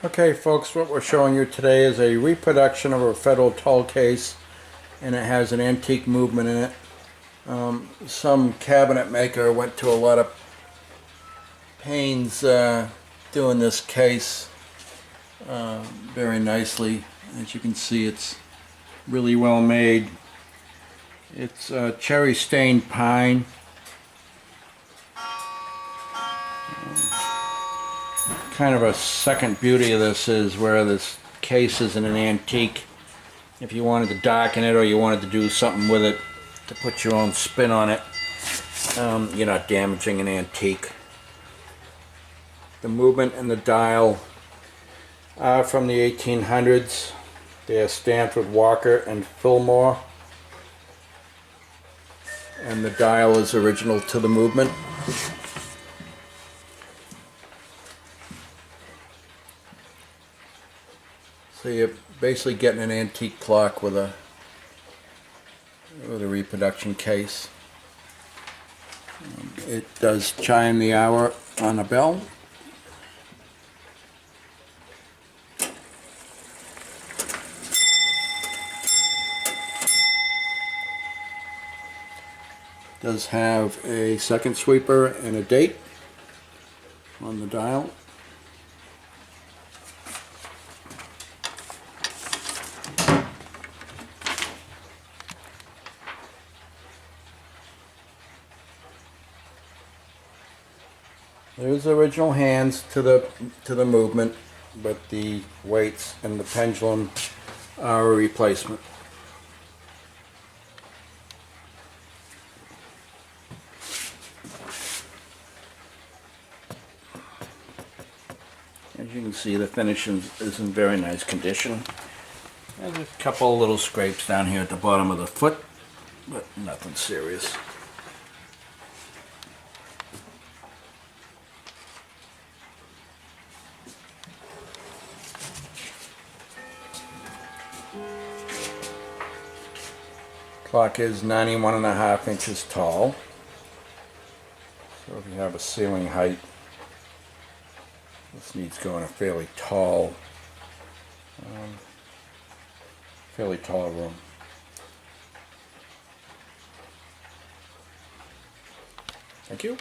Okay folks, what we're showing you today is a reproduction of a Federal tall case, and it has an antique movement in it. Some cabinet maker went to a lot of pains doing this case very nicely. As you can see, it's really well made. It's cherry stained pine. Kind of a second beauty of this is where this case isn't an antique. If you wanted to darken it or you wanted to do something with it to put your own spin on it, you're not damaging an antique. The movement and the dial are from the 1800s. They are stamped with Walker and Fillmore, and the dial is original to the movement. So you're basically getting an antique clock with a reproduction case. It does chime the hour on a bell. Does have a second sweeper and a date on the dial. There's original hands to the movement, but the weights and the pendulum are a replacement. As you can see, the finish is in very nice condition. There's a couple of little scrapes down here at the bottom of the foot, but nothing serious. Clock is 91.5 inches tall. So if you have a ceiling height, this needs to go in a fairly tall room. Thank you.